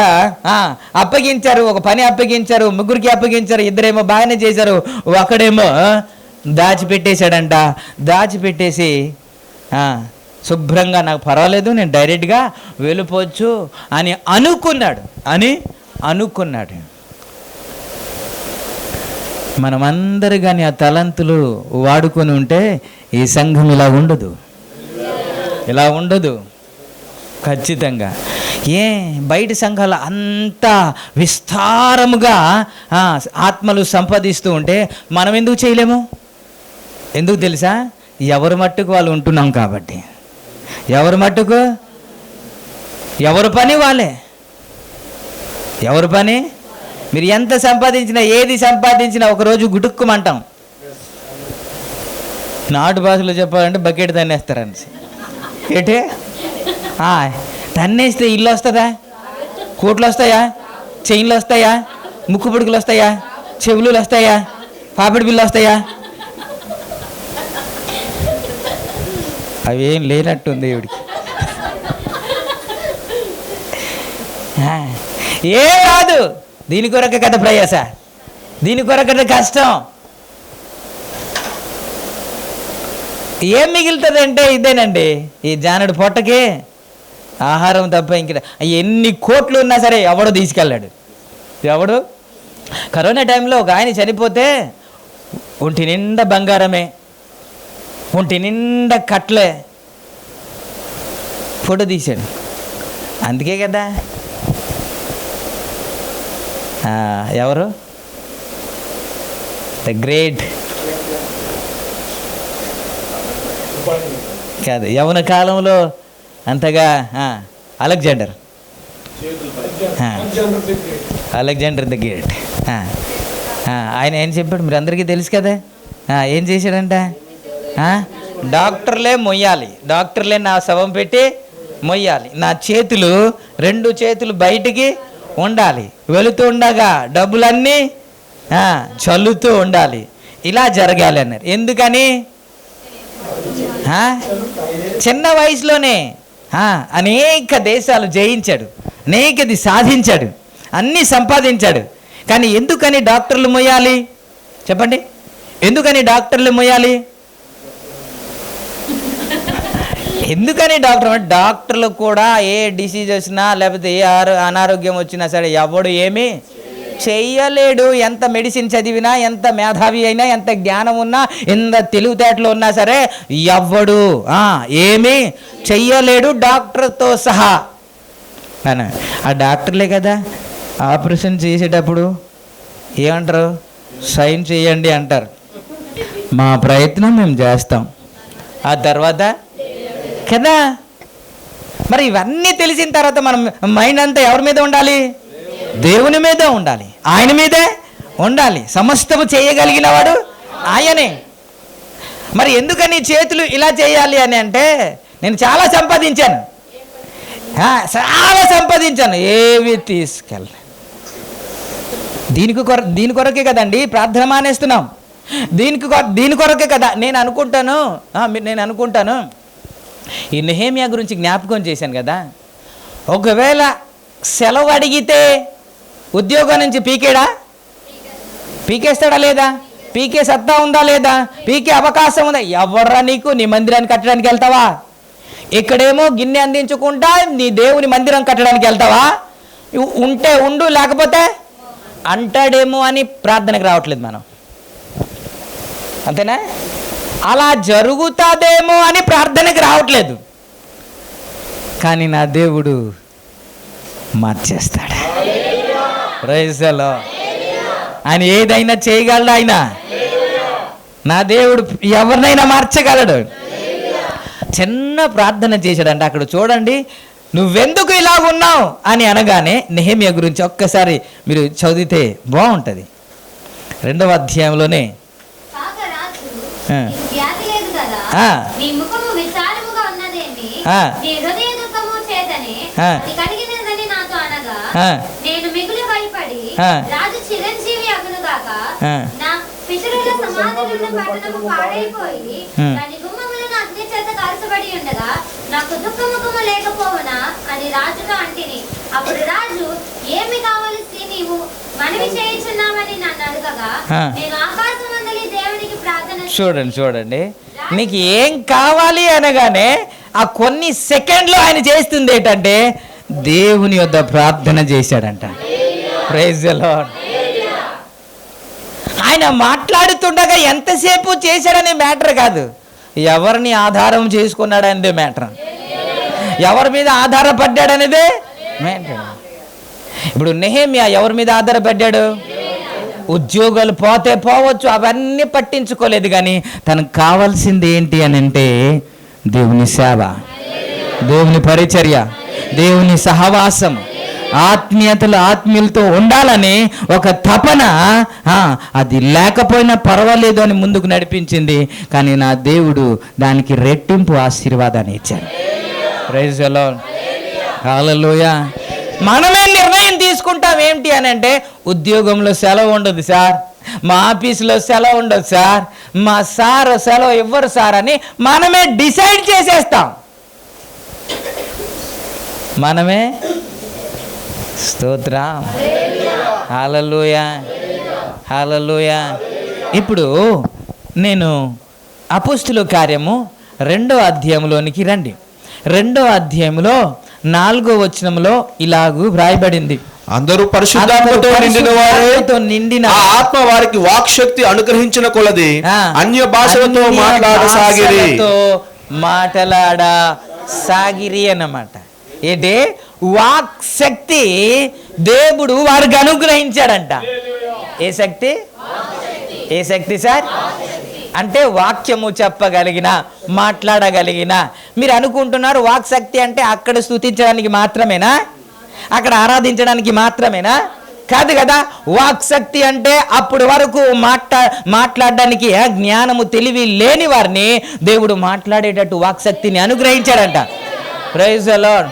అప్పగించారు, ఒక పని అప్పగించారు, ముగ్గురికి అప్పగించారు, ఇద్దరేమో బాగానే చేశారు, ఒకడేమో దాచిపెట్టేశాడంట. దాచిపెట్టేసి శుభ్రంగా నాకు పర్వాలేదు, నేను డైరెక్ట్గా వెళ్ళిపోవచ్చు అని అనుకున్నాడు. మనమందరూ కానీ ఆ తలంతులు వాడుకొని ఉంటే ఈ సంఘం ఇలా ఉండదు ఖచ్చితంగా. బయట సంఘాలు అంత విస్తారముగా ఆత్మలు సంపాదిస్తూ ఉంటే మనం ఎందుకు చేయలేము? ఎందుకు తెలుసా? ఎవరి మట్టుకు వాళ్ళు ఉంటున్నాం కాబట్టి. ఎవరి మట్టుకు ఎవరి పని వాళ్ళే. ఎవరి పని మీరు ఎంత సంపాదించినా, ఏది సంపాదించినా ఒకరోజు గుటుక్కుమంటాం. నాటు భాషలో చెప్పాలంటే బకెట్ తన్నేస్తారని. ఏంటే తన్నేస్తే ఇల్లు వస్తుందా? కోట్లు వస్తాయా? చైన్లు వస్తాయా? ముక్కు పుడుకులు వస్తాయా? చెవులు వస్తాయా? పాపిడి బిల్లు వస్తాయా? అవేం లేనట్టుంది దేవుడికి. ఏ రాదు. దీని కొరకే కదా ప్రయాస, దీని కొరకే కష్టం. ఏం మిగులుతుందంటే ఇదేనండి, ఈ జానడు పొట్టకి ఆహారం తప్ప ఇంక ఎన్ని కోట్లు ఉన్నా సరే ఎవడు తీసుకెళ్ళాడు. ఎవడు? కరోనా టైంలో ఒక ఆయన చనిపోతే ఒంటి నిండా బంగారమే, ఒంటి నిండా కట్లే, ఫోటో తీశాడు. అందుకే కదా ఎవరు ద గ్రేట్ కాదు, యవన కాలంలో అంతగా అలెగ్జాండర్ ద గ్రేట్. ఆయన ఏం చెప్పాడు మీరు అందరికీ తెలుసు కదా. ఏం చేశాడంట? డాక్టర్లే మొయ్యాలి, డాక్టర్లే నా శవం పెట్టి మొయ్యాలి, నా చేతులు 2 చేతులు బయటికి ఉండాలి, వెళుతూ ఉండగా డబ్బులన్నీ చల్లుతూ ఉండాలి, ఇలా జరగాలి అన్నారు. ఎందుకని? చిన్న వయసులోనే అనేక దేశాలు జయించాడు, అనేకది సాధించాడు, అన్నీ సంపాదించాడు. కానీ ఎందుకని డాక్టర్లు మొయ్యాలి? చెప్పండి, ఎందుకని డాక్టర్లు మొయ్యాలి? ఎందుకని డాక్టర్లు కూడా ఏ డిసీజ్ వచ్చినా లేకపోతే ఏ అనారోగ్యం వచ్చినా సరే ఎవడు ఏమీ చెయ్యలేడు. ఎంత మెడిసిన్ చదివినా, ఎంత మేధావి అయినా, ఎంత జ్ఞానం ఉన్నా, ఎంత తెలివితేటలు ఉన్నా సరే ఎవ్వడు ఏమీ చెయ్యలేడు డాక్టర్తో సహా. ఆ డాక్టర్లే కదా ఆపరేషన్ చేసేటప్పుడు ఏమంటారు? సైన్ చేయండి అంటారు. మా ప్రయత్నం మేము చేస్తాం, ఆ తర్వాత కదా. మరి ఇవన్నీ తెలిసిన తర్వాత మనం మైండ్ అంతా ఎవరి మీద ఉండాలి? దేవుని మీద ఉండాలి, ఆయన మీదే ఉండాలి. సమస్తము చేయగలిగిన వాడు ఆయనే. మరి ఎందుకని చేతులు ఇలా చేయాలి అని అంటే, నేను చాలా సంపాదించాను, ఏవి తీసుకెళ్ళి దీని కొరకే కదండి ప్రార్థన మానేస్తున్నాం. దీని కొరకే కదా. నేను అనుకుంటాను ఈ నెహెమ్యా గురించి జ్ఞాపకం చేశాను కదా. ఒకవేళ సెలవు అడిగితే ఉద్యోగం నుంచి పీకేస్తాడా లేదా? పీకే సత్తా ఉందా లేదా? పీకే అవకాశం ఉందా? ఎవర్రా నీకు? నీ మందిరాన్ని కట్టడానికి వెళ్తావా? ఇక్కడేమో గిన్నె అందించుకుంటా నీ దేవుని మందిరం కట్టడానికి వెళ్తావా? ఉంటే ఉండు, లేకపోతే అంటాడేమో అని ప్రార్థనకు రావట్లేదు మనం, అంతేనా? అలా జరుగుతుందేమో అని ప్రార్థనకు రావట్లేదు. కానీ నా దేవుడు మార్చేస్తాడు. Praise the lord. ఆయన ఏదైనా చేయగలడు. ఆయన నా దేవుడు ఎవరినైనా మార్చగలడు. చిన్న ప్రార్థన చేశాడంట. అక్కడ చూడండి, నువ్వెందుకు ఇలా ఉన్నావు అని అనగానే నెహెమ్యా గురించి ఒక్కసారి మీరు చదివితే బాగుంటుంది. 2వ అధ్యాయంలోనే అనగా ఆ. నీ ముఖము విచారముగా ఉన్నదేమి, ఆ. నీ హృదయ దుఃఖము చేతనే ఆ. అది కలిగినదని నాతో అనగా ఆ. నేను మిగులు భయపడి ఆ. రాజు చిరంజీవి అగునుగాక ఆ. నా పితరుల సమాధులున్న పట్టణము పాడైపోయి ఉమ్. దాని గుమ్మములను అగ్ని చేత కాల్చబడి ఉండగా నాకు దుఃఖముఖము లేకపోవునా అని రాజుతో అంటిని. అప్పుడు రాజు, ఏమి కావలసి నీవు మనవి చేయుచున్నావని నన్ను అడగగా ఆ. నేను ఆకాశమందలి దేవునికి ప్రార్థన చూడండి నీకు ఏం కావాలి అనగానే ఆ కొన్ని సెకండ్లో ఆయన చేస్తుంది ఏంటంటే దేవుని యొద్ద ప్రార్థన చేశాడంట. Praise the lord. ఆయన మాట్లాడుతుండగా ఎంతసేపు చేశాడనే మ్యాటర్ కాదు, ఎవరిని ఆధారం చేసుకున్నాడనేదే మ్యాటర్, ఎవరి మీద ఆధారపడ్డాడనేదే మ్యాటర్. ఇప్పుడు నెహెమ్యా ఎవరి మీద ఆధారపడ్డాడు? ఉద్యోగాలు పోతే పోవచ్చు, అవన్నీ పట్టించుకోలేదు, కానీ తనకు కావాల్సింది ఏంటి అని అంటే దేవుని సేవ, దేవుని పరిచర్య, దేవుని సహవాసం, ఆత్మీయులతో ఉండాలని ఒక తపన, అది లేకపోయినా పర్వాలేదు అని ముందుకు నడిపించింది. కానీ నా దేవుడు దానికి రెట్టింపు ఆశీర్వాదాన్ని ఇచ్చాడు. Praise the Lord. హల్లెలూయా. మనమే నిర్ణయం తీసుకుంటాం ఏంటి అని అంటే, ఉద్యోగంలో సెలవు ఉండదు సార్, మా ఆఫీసులో సెలవు ఉండదు సార్, మా సార్ సెలవు ఇవ్వరు సార్ అని మనమే డిసైడ్ చేసేస్తాం. మనమే. స్తోత్రం. హల్లెలూయా, హల్లెలూయా. ఇప్పుడు నేను అపోస్తుల కార్యము 2వ అధ్యాయంలోనికి రండి. 2వ అధ్యాయంలో 4వ వచనంలో ఇలాగూ వ్రాయబడింది, అందరూ పరిశుద్ధాత్మతో నిండిన వారే, నిండిన ఆ ఆత్మ వారికి వాక్శక్తి అనుగ్రహించిన కొలది అన్య భాషలతో మాట్లాడసాగిరి అన్నమాట. ఏంటి? వాక్ శక్తి దేవుడు వారికి అనుగ్రహించాడంట. ఏ శక్తి? ఏ శక్తి సార్? అంటే వాక్యము చెప్పగలిగిన, మాట్లాడగలిగిన. మీరు అనుకుంటున్నారు వాక్ శక్తి అంటే అక్కడ స్తుతించడానికి మాత్రమేనా, అక్కడ ఆరాధించడానికి మాత్రమేనా? కాదు కదా. వాక్ శక్తి అంటే అప్పుడు వరకు మాట్లాడడానికి జ్ఞానము, తెలివి లేని వారిని దేవుడు మాట్లాడేటట్టు వాక్ శక్తిని అనుగ్రహించాడంట. Praise the Lord.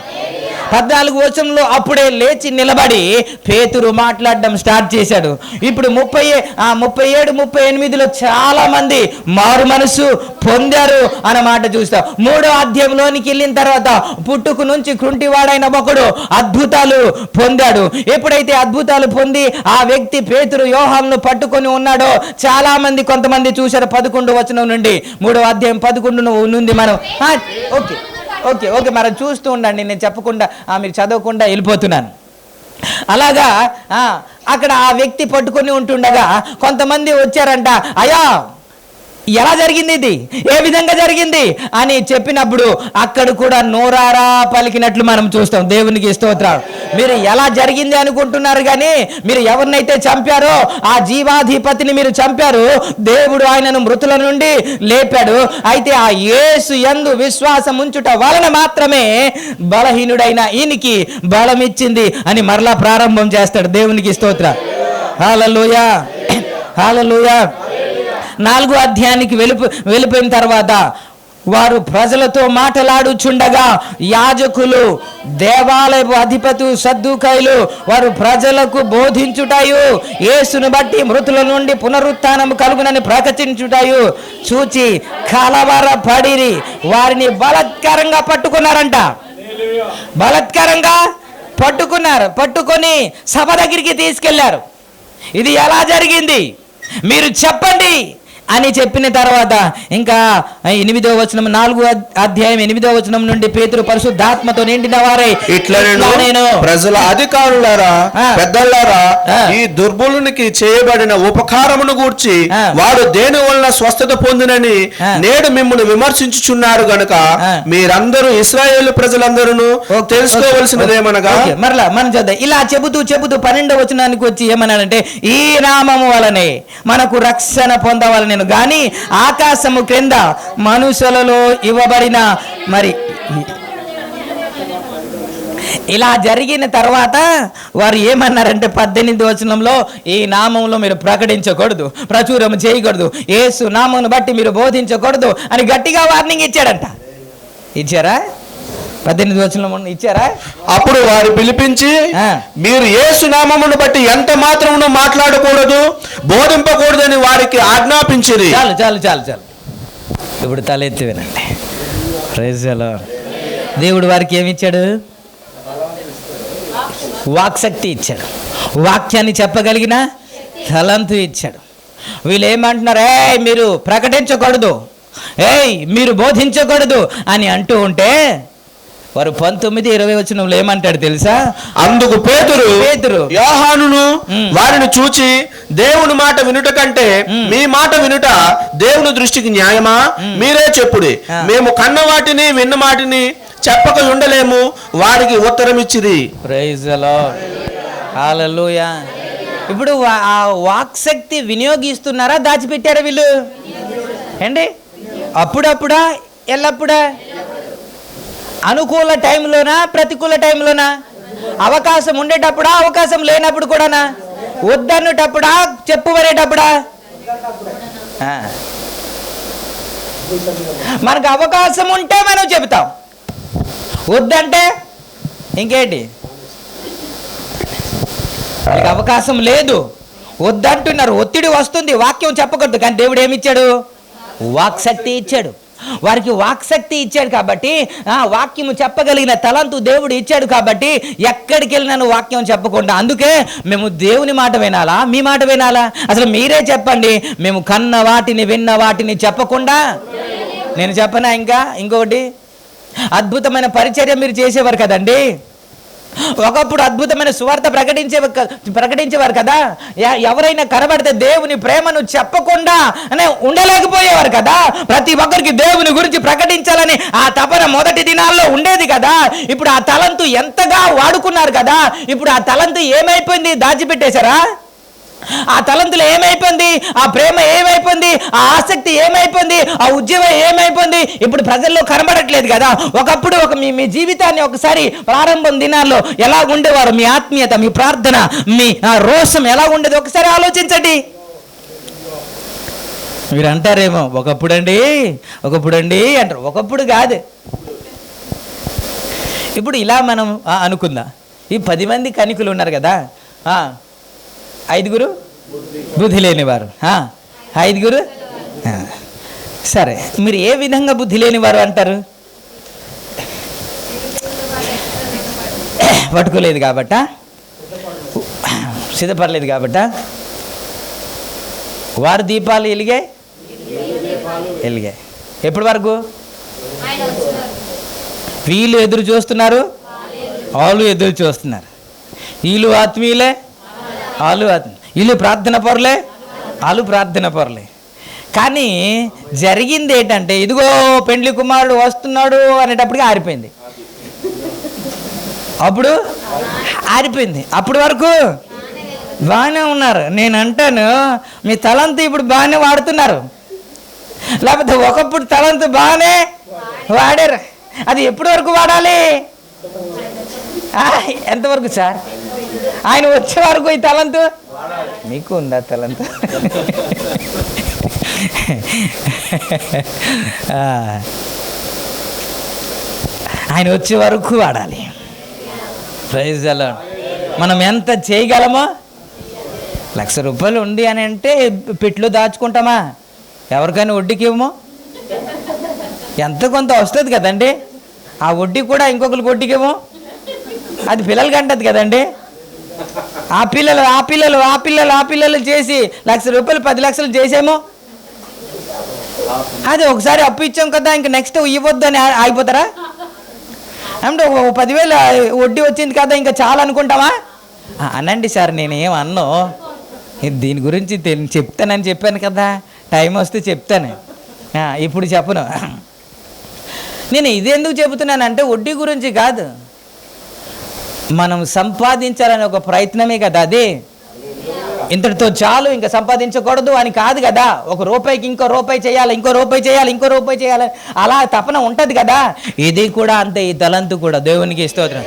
14వ వచనంలో అప్పుడే లేచి నిలబడి పేతురు మాట్లాడడం స్టార్ట్ చేశాడు. ఇప్పుడు 37, 38లో చాలా మంది మారు మనసు పొందారు అన్నమాట చూస్తాం. 3వ అధ్యాయంలోనికి వెళ్ళిన తర్వాత పుట్టుకు నుంచి కుంటివాడైన ఒకడు అద్భుతాలు పొందాడు. ఎప్పుడైతే అద్భుతాలు పొంది ఆ వ్యక్తి పేతురు, యోహానును పట్టుకొని ఉన్నాడో చాలా మంది, కొంతమంది చూశారు. 11వ వచనం నుండి 3వ అధ్యాయం 11 నుండి మనం ఓకే మనం చూస్తూ ఉండండి, నేను చెప్పకుండా మీరు చదవకుండా వెళ్ళిపోతున్నాను. అలాగా అక్కడ ఆ వ్యక్తి పట్టుకొని ఉంటుండగా కొంతమంది వచ్చారంట. అయ్యా, ఎలా జరిగింది, ఇది ఏ విధంగా జరిగింది అని చెప్పినప్పుడు అక్కడ కూడా నోరారా పలికినట్లు మనం చూస్తాం. దేవునికి స్తోత్రం. మీరు ఎలా జరిగింది అనుకుంటున్నారు, కానీ మీరు ఎవరినైతే చంపారో ఆ జీవాధిపతిని మీరు చంపారు. దేవుడు ఆయనను మృతుల నుండి లేపాడు. అయితే ఆ యేసు యందు విశ్వాసం ఉంచుట వలన మాత్రమే బలహీనుడైన ఈయనకి బలం ఇచ్చింది అని మరలా ప్రారంభం చేస్తాడు. దేవునికి స్తోత్రం. హల్లెలూయా, హల్లెలూయా. 4వ అధ్యాయానికి వెళ్ళిపోయిన తర్వాత వారు ప్రజలతో మాట్లాడుచుండగా యాజకులు, దేవాలయపు అధిపతి, సద్దూకైలు వారు ప్రజలకు బోధించుటయు, యేసును బట్టి మృతుల నుండి పునరుత్థానము కలుగునని ప్రకటించుటయు చూచి కలవరపడిరి. వారిని బలాత్కారంగా పట్టుకున్నారంట. బలాత్కారంగా పట్టుకొని సభ దగ్గరికి తీసుకెళ్లారు. ఇది ఎలా జరిగింది మీరు చెప్పండి అని చెప్పిన తర్వాత ఇంకా 8వ వచనం, 4వ అధ్యాయం 8వ వచనం నుండి పేతురు పరిశుద్ధాత్మతో నిండిన వారై ఇట్లా నేను ప్రజల అధికారులారా, పెద్దలారా, ఈ దుర్బలునికి చేయబడిన ఉపకారమును గూర్చి వాడు దేని వలన స్వస్థత పొందినని నేడు మిమ్మల్ని విమర్శించుచున్నారు గనుక మీరందరూ ఇశ్రాయేలు ప్రజలందరూ తెలుసుకోవలసినదేమనగా. మరలా మనం చూద్దాం. ఇలా చెబుతూ 12వ వచనానికి వచ్చి ఏమన్నాడంటే, ఈ నామము వలనే మనకు రక్షణ పొందవాలని నేను గాని ఆకాశము క్రింద మనుషులలో ఇవ్వబడిన మరి ఇలా జరిగిన తర్వాత వారు ఏమన్నారంటే 18వ వచనంలో, ఈ నామంలో మీరు ప్రకటించకూడదు, ప్రచురం చేయకూడదు, యేసు నామమును బట్టి మీరు బోధించకూడదు అని గట్టిగా వార్నింగ్ ఇచ్చాడంట. ఇచ్చారా? 18వ వచనంలో ఇచ్చారా? అప్పుడు వారు పిలిపించి, మీరు యేసు నామమును బట్టి ఎంత మాత్రమును మాట్లాడకూడదు, బోధింపకూడదని వారికి ఆజ్ఞాపించిరి. చాలు చాలు చాలు చాలు. ఇప్పుడు తలెత్తి వినండి. Praise the lord. దేవుడు వారికి ఏమిచ్చాడు? వాక్శక్తి ఇచ్చాడు, వాక్యాన్ని చెప్పగలిగిన తలంతు ఇచ్చాడు. వీళ్ళు ఏమంటున్నారు? మీరు ప్రకటించకూడదు, మీరు బోధించకూడదు అని అంటూ ఉంటే వారు 19-20 వచనంలో ఏమంటాడు తెలుసా? అందుకు పేతురు యోహానును వారిని చూచి, దేవుని మాట వినుట కంటే మీ మాట వినుట దేవుని దృష్టికి న్యాయమా? మీరే చెప్పుడి, మేము కన్న వాటిని విన్న వాటిని చెప్పక ఉండలేము వారికి ఉత్తరం ఇచ్చిరి. Praise the Lord. హల్లెలూయా. ఇప్పుడు ఆ వాక్శక్తి వినియోగిస్తున్నారా, దాచిపెట్టారా వీళ్ళు? ఏంటి? అప్పుడప్పుడా, ఎల్లప్పుడా? అనుకూల టైంలోనా, ప్రతికూల టైంలోనా? అవకాశం ఉండేటప్పుడా, అవకాశం లేనప్పుడు కూడానా? వద్దన్నటప్పుడా, చెప్పువనేటప్పుడా? మనకు అవకాశం ఉంటే మనం చెబుతాం, వద్దంటే ఇంకేంటి? మనకు అవకాశం లేదు, వద్దంటున్నారు, ఒత్తిడి వస్తుంది, వాక్యం చెప్పకూడదు. కానీ దేవుడు ఏమిచ్చాడు? వాక్శక్తి ఇచ్చాడు. వారికి వాక్శక్తి ఇచ్చాడు కాబట్టి, వాక్యము చెప్పగలిగిన తలంతు దేవుడు ఇచ్చాడు కాబట్టి ఎక్కడికి వెళ్ళినాను వాక్యం చెప్పకుండా. అందుకే మేము దేవుని మాట వినాలా, మీ మాట వినాలా? అసలు మీరే చెప్పండి. మేము కన్న వాటిని విన్న వాటిని చెప్పకుండా, నేను చెప్పనా? ఇంకొకటి, అద్భుతమైన పరిచర్య మీరు చేసేవారు కదండి. ఒకప్పుడు అద్భుతమైన సువార్త ప్రకటించేవారు కదా. ఎవరైనా కనబడితే దేవుని ప్రేమను చెప్పకుండా ఉండలేకపోయేవారు కదా. ప్రతి ఒక్కరికి దేవుని గురించి ప్రకటించాలని ఆ తపన మొదటి దినాల్లో ఉండేది కదా. ఇప్పుడు ఆ తలంతు ఎంతగా వాడుకున్నారు కదా. ఇప్పుడు ఆ తలంతు ఏమైపోయింది? దాచిపెట్టేశారా? ఆ తలంతులు ఏమైపోయింది? ఆ ప్రేమ ఏమైపోయింది? ఆ ఆసక్తి ఏమైపోయింది? ఆ ఉద్యమం ఏమైపోయింది? ఇప్పుడు ప్రజల్లో కనబడట్లేదు కదా. ఒకప్పుడు మీ జీవితాన్ని ఒకసారి ప్రారంభం దినాల్లో ఎలా ఉండేవారు? మీ ఆత్మీయత, మీ ప్రార్థన, మీ రోషం ఎలా ఉండేది ఒకసారి ఆలోచించండి. మీరు అంటారేమో, ఒకప్పుడండి అంటారు. ఒకప్పుడు కాదు, ఇప్పుడు ఇలా మనం అనుకుందాం. ఈ 10 మంది కనికులు ఉన్నారు కదా, 5 బుద్ధి లేనివారు, 5 సరే, మీరు ఏ విధంగా బుద్ధి లేనివారు అంటారు? పట్టుకోలేదు కాబట్ట, సిద్ధపడలేదు కాబట్ట. వారు దీపాలు వెలిగాయి. ఎప్పటి వరకు? వీళ్ళు ఎదురు చూస్తున్నారు, వాళ్ళు ఎదురు చూస్తున్నారు. వీళ్ళు ఆత్మీయులే, వీళ్ళు ప్రార్థన పరులే, వాళ్ళు ప్రార్థన పరులే. కానీ జరిగింది ఏంటంటే, ఇదిగో పెండ్లి కుమారుడు వస్తున్నాడు అనేటప్పటికి ఆరిపోయింది. అప్పుడు ఆరిపోయింది. అప్పటి వరకు బాగానే ఉన్నారు. నేను అంటాను, మీ తలంతు ఇప్పుడు బాగానే వాడుతున్నారు. లేకపోతే ఒకప్పుడు తలంతు బాగానే వాడారు. అది ఎప్పటి వరకు వాడాలి? ఎంతవరకు సార్? ఆయన వచ్చే వరకు ఈ తలంతు మీకు ఉందా? తలంతు ఆయన వచ్చే వరకు వాడాలి. Praise the lord. మనం ఎంత చేయగలమో, 1,00,000 రూపాయలు ఉంది అని అంటే పెట్లో దాచుకుంటామా? ఎవరికైనా వడ్డీకి ఇవ్వమో? ఎంత కొంత వస్తుంది కదండి. ఆ వడ్డీ కూడా ఇంకొకరికి వడ్డీకి ఇవ్వమో? అది పిల్లలకి అంటది కదండి. ఆ పిల్లలు చేసి 1,00,000 రూపాయలు 10 లక్షలు చేసేమో. అది ఒకసారి అప్పు ఇచ్చాం కదా, ఇంక నెక్స్ట్ ఇవ్వద్దు అని ఆగిపోతారా? అంటే 10,000 వడ్డీ వచ్చింది కదా, ఇంకా చాలా అనుకుంటామా? అనండి సార్, నేనేం అన్నో, దీని గురించి చెప్తానని చెప్పాను కదా, టైం వస్తే చెప్తాను, ఇప్పుడు చెప్పను. నేను ఇది ఎందుకు చెబుతున్నానంటే వడ్డీ గురించి కాదు, మనం సంపాదించాలని ఒక ప్రయత్నమే కదా అది. ఇంతటితో చాలు, ఇంకా సంపాదించకూడదు అని కాదు కదా. ఒక రూపాయికి ఇంకో రూపాయి చేయాలి, ఇంకో రూపాయి చేయాలి, ఇంకో రూపాయి చేయాలి, అలా తపన ఉంటుంది కదా. ఇది కూడా అంతే, ఈ తలంతు కూడా దేవునికి స్తోత్రం.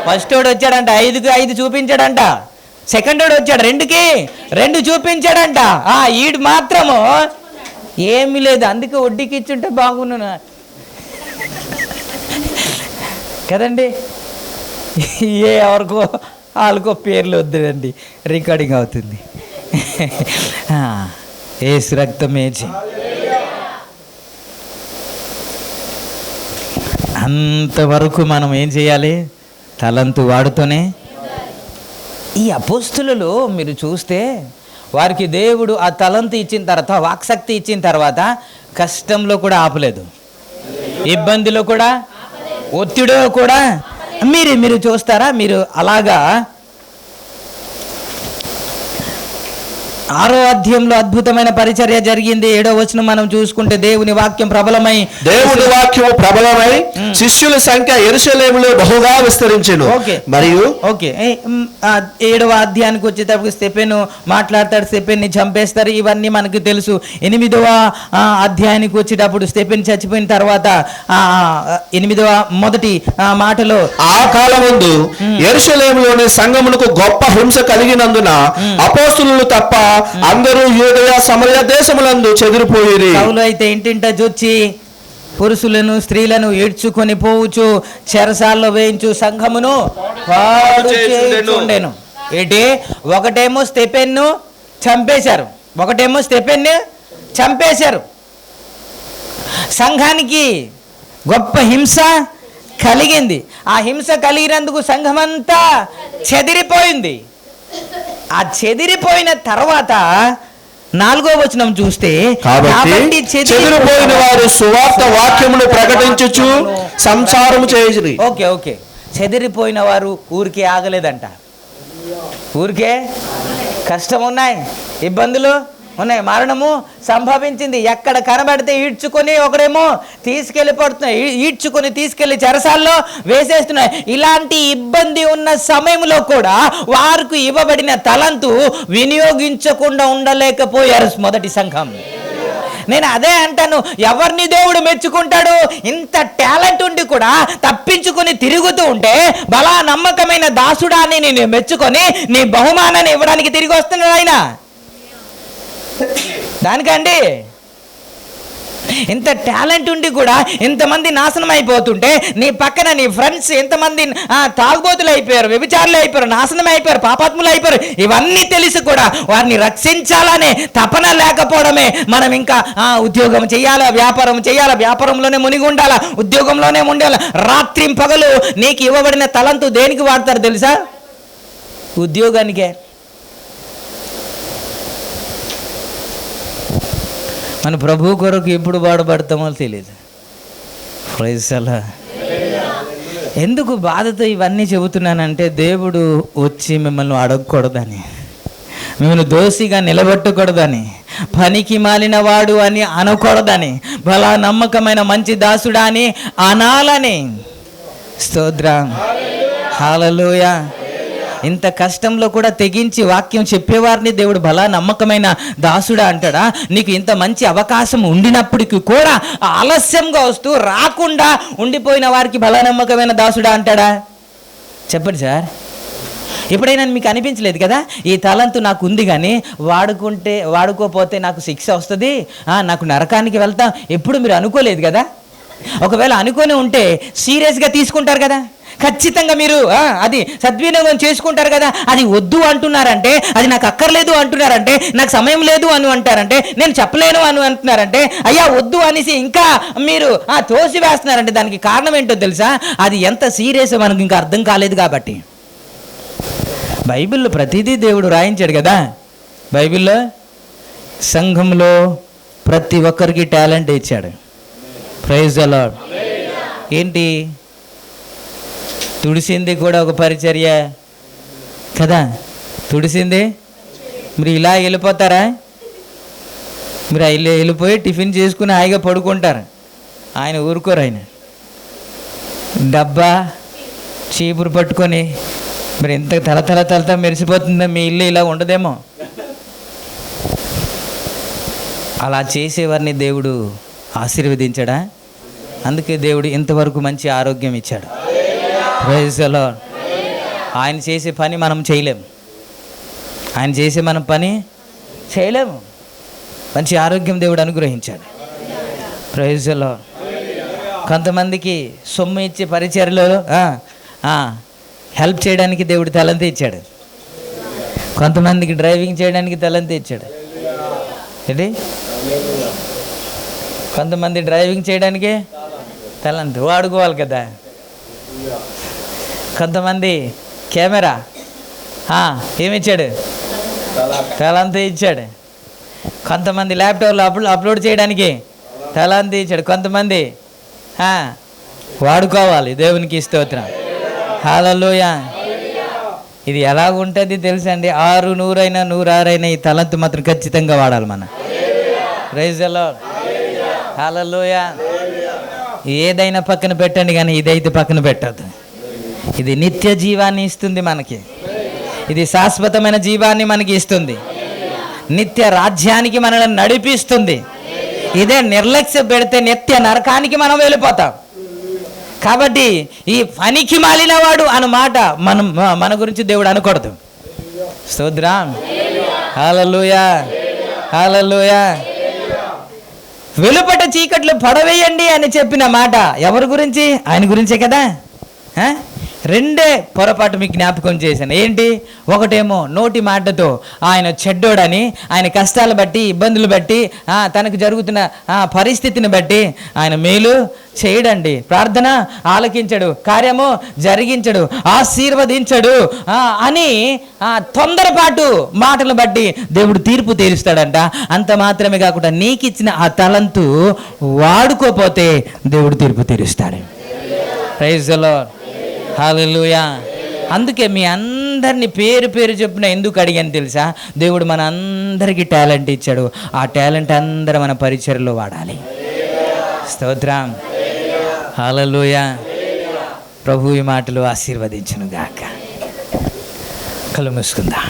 ఫస్ట్ వాడు వచ్చాడంట, 5కి 5 చూపించాడంట. సెకండ్ వాడు వచ్చాడు, 2కి 2 చూపించాడంట. ఈడు మాత్రము ఏమీ లేదు, అందుకే వడ్డీకి ఇచ్చుంటే బాగున్నా కదండి. ఎవరికో వాళ్ళకో పేర్లు వద్దండి, రికార్డింగ్ అవుతుంది. ఏసు రక్తమేచి అంతవరకు మనం ఏం చేయాలి? తలంతు వాడుతూనే. ఈ అపోస్తులలో మీరు చూస్తే వారికి దేవుడు ఆ తలంతు ఇచ్చిన తర్వాత, వాక్శక్తి ఇచ్చిన తర్వాత కష్టంలో కూడా ఆపలేదు, ఇబ్బందిలో కూడా, ఒత్తిడిలో కూడా. మీరు చూస్తారా? మీరు అలాగా 6వ అధ్యాయంలో అద్భుతమైన పరిచర్య జరిగింది. 7వ వచనం మనం చూసుకుంటే, దేవుని వాక్యం ప్రబలమై శిష్యుల సంఖ్య యెరూషలేములో బహుగా విస్తరించెను. మరియు 7వ అధ్యాయానికి వచ్చేటప్పుడు స్టెఫెను మాట్లాడతాడు, స్టెఫెన్ని చంపేస్తారు, ఇవన్నీ మనకు తెలుసు. 8వ అధ్యాయానికి వచ్చేటప్పుడు స్టెఫెన్ చచ్చిపోయిన తర్వాత 8వ మొదటి మాటలో, ఆ కాలమందు యెరూషలేములోని సంఘమునకు గొప్ప హింస కలిగినందున అపోస్తులు తప్ప అందరూ యూదయ సమరయ దేశములందు చెదిరిపోయిరి. పౌలు అయితే ఇంటింట జొచ్చి పురుషులను స్త్రీలను ఈడ్చుకొని పోవచ్చు, చెరసాల్లో వేయించు సంఘమును పాడు చేయుచుండెను. ఏంటి? ఒకటేమో స్టెఫెన్ను చంపేశారు, సంఘానికి గొప్ప హింస కలిగింది. ఆ హింస కలిగినందుకు సంఘమంతా చెదిరిపోయింది. ఆ చెదిరిపోయిన తర్వాత 4వ వచనం చూస్తే, కాబట్టి చెదిరిపోయిన వారు సువార్త వాక్యమును ప్రకటించుచు సంసారము చేయుచురి. ఓకే చెదిరిపోయిన వారు ఊరికే ఆగలేదంట. ఊరికే కష్టం ఉన్నాయి, ఇబ్బందులు ఉన్నాయి, మరణము సంభవించింది. ఎక్కడ కనబడితే ఈడ్చుకొని, ఒకడేమో ఈడ్చుకొని తీసుకెళ్లి చెరసాల్లో వేసేస్తున్నాయి. ఇలాంటి ఇబ్బంది ఉన్న సమయంలో కూడా వారికి ఇవ్వబడిన తలంతు వినియోగించకుండా ఉండలేకపోయారు మొదటి సంఘం. నేను అదే అంటాను, ఎవరిని దేవుడు మెచ్చుకుంటాడు? ఇంత టాలెంట్ ఉండి కూడా తప్పించుకొని తిరుగుతూ ఉంటే, బలా నమ్మకమైన దాసుడా అని నేను మెచ్చుకొని నీ బహుమానాన్ని ఇవ్వడానికి తిరిగి వస్తున్నాడు ఆయన. దానికండి ఇంత టాలెంట్ ఉండి కూడా ఇంతమంది నాశనం అయిపోతుంటే, నీ పక్కన నీ ఫ్రెండ్స్ ఎంతమంది తాగుబోతులు అయిపోయారు, వ్యభిచారులు అయిపోయారు, నాశనం అయిపోయారు, పాపాత్ములు అయిపోయారు. ఇవన్నీ తెలిసి కూడా వారిని రక్షించాలనే తపన లేకపోవడమే. మనం ఇంకా ఉద్యోగం చేయాలా, వ్యాపారం చేయాలా, వ్యాపారంలోనే మునిగి ఉండాలా, ఉద్యోగంలోనే ఉండాలా. రాత్రి పగలు నీకు ఇవ్వబడిన తలంతు దేనికి వాడతారు తెలుసా? ఉద్యోగానికే. మన ప్రభు కొరకు ఎప్పుడు వాడబడతామో తెలియదు. ప్రైజ్ అలా. ఎందుకు బాధతో ఇవన్నీ చెబుతున్నానంటే, దేవుడు వచ్చి మిమ్మల్ని అడగకూడదని, మిమ్మల్ని దోషిగా నిలబెట్టకూడదని, పనికి మాలిన వాడు అని అనకూడదని, బలా నమ్మకమైన మంచి దాసుడా అని అనాలని. స్తోత్రం, హల్లెలూయా. ఇంత కష్టంలో కూడా తెగించి వాక్యం చెప్పేవారిని దేవుడు బలా నమ్మకమైన దాసుడా అంటాడా? నీకు ఇంత మంచి అవకాశం ఉండినప్పటికీ కూడా ఆలస్యంగా వస్తూ రాకుండా ఉండిపోయిన వారికి బలా నమ్మకమైన దాసుడా అంటాడా? చెప్పండి సార్. ఎప్పుడైనా మీకు అనిపించలేదు కదా, ఈ తలంతు నాకు ఉంది కానీ వాడుకోపోతే నాకు శిక్ష వస్తుంది, నాకు నరకానికి వెళ్తాం, ఎప్పుడు మీరు అనుకోలేదు కదా? ఒకవేళ అనుకొని ఉంటే సీరియస్గా తీసుకుంటారు కదా, ఖచ్చితంగా మీరు అది సద్వినియోగం చేసుకుంటారు కదా. అది వద్దు అంటున్నారంటే, అది నాకు అక్కర్లేదు అంటున్నారంటే, నాకు సమయం లేదు అని అంటారంటే, నేను చెప్పలేను అని అంటున్నారంటే, అయ్యా వద్దు అనేసి ఇంకా మీరు తోసి వేస్తున్నారంటే దానికి కారణం ఏంటో తెలుసా? అది ఎంత సీరియస్ మనకు ఇంకా అర్థం కాలేదు కాబట్టి. బైబిల్లో ప్రతిదీ దేవుడు రాయించాడు కదా. బైబిల్లో సంఘంలో ప్రతి ఒక్కరికి టాలెంట్ ఇచ్చాడు. Praise the lord. ఏంటి? తుడిసింది కూడా ఒక పరిచర్య కదా. తుడిసింది మీరు ఇలా వెళ్ళిపోతారా? మీరు వెళ్ళిపోయి టిఫిన్ చేసుకుని హాయిగా పడుకుంటారు. ఆయన ఊరుకోరు. ఆయన డబ్బా చీపురు పట్టుకొని, మరి ఎంత తల మెరిసిపోతుందో మీ ఇల్లు ఇలా ఉండదేమో. అలా చేసేవారిని దేవుడు ఆశీర్వదించాడా? అందుకే దేవుడు ఇంతవరకు మంచి ఆరోగ్యం ఇచ్చాడు. Praise the lord. ఆయన చేసే పని మనం చేయలేము. ఆయన చేసే మనం పని చేయలేము. మంచి ఆరోగ్యం దేవుడు అనుగ్రహించాడు. Praise the lord. కొంతమందికి సొమ్ము ఇచ్చే పరిచర్లో హెల్ప్ చేయడానికి దేవుడు తలంత ఇచ్చాడు. కొంతమందికి డ్రైవింగ్ చేయడానికి తలంత ఇచ్చాడు. ఏంటి? కొంతమంది డ్రైవింగ్ చేయడానికి తలంత వాడుకోవాలి కదా. కొంతమంది కెమెరా ఏమిచ్చాడు? తలంత ఇచ్చాడు. కొంతమంది ల్యాప్టాప్లో అప్లోడ్ చేయడానికి తలంత ఇచ్చాడు. కొంతమంది వాడుకోవాలి. దేవునికి స్తోత్రం. హల్లెలూయా. ఇది ఎలాగుంటుంది తెలుసండి? 6 100 అయినా 106 అయినా ఈ తలంతు మాత్రం ఖచ్చితంగా వాడాలి మనం. Praise the Lord. హల్లెలూయా. ఏదైనా పక్కన పెట్టండి, కానీ ఇదైతే పక్కన పెట్టద్దు. ఇది నిత్య జీవాన్ని ఇస్తుంది మనకి. ఇది శాశ్వతమైన జీవాన్ని మనకి ఇస్తుంది. నిత్య రాజ్యానికి మనల్ని నడిపిస్తుంది. ఇదే నిర్లక్ష్య పెడితే నిత్య నరకానికి మనం వెళ్ళిపోతాం. కాబట్టి ఈ పనికి మాలిన వాడు అన్న మాట మన గురించి దేవుడు అనకూడదు. స్తోత్రం. హల్లెలూయా. హల్లెలూయా. వెలుపట చీకట్లు పడవేయండి అని చెప్పిన మాట ఎవరి గురించి? ఆయన గురించే కదా. రెండే పొరపాటు మీకు జ్ఞాపకం చేశాను. ఏంటి? ఒకటేమో నోటి మాటతో ఆయన చెడ్డోడని, ఆయన కష్టాలు బట్టి, ఇబ్బందులు బట్టి, తనకు జరుగుతున్న పరిస్థితిని బట్టి ఆయన మేలు చేయడండి, ప్రార్థన ఆలకించడు, కార్యము జరిగించడు, ఆశీర్వదించడు అని తొందరపాటు మాటలు బట్టి దేవుడు తీర్పు తీరుస్తాడంట. అంత మాత్రమే కాకుండా నీకు ఇచ్చిన ఆ తలంతు వాడుకోపోతే దేవుడు తీర్పు తీరుస్తాడు. Praise the Lord. హల్లెలూయా. అందుకే మీ అందరినీ పేరు పేరు చెప్పిన ఎందుకు అడిగాను తెలుసా? దేవుడు మన అందరికీ టాలెంట్ ఇచ్చాడు. ఆ టాలెంట్ అందరూ మన పరిచర్లో వాడాలి. స్తోత్రం. హల్లెలూయా. ప్రభు ఈ మాటలు ఆశీర్వదించును గాక. కళ్ళు మూసుకుందాం.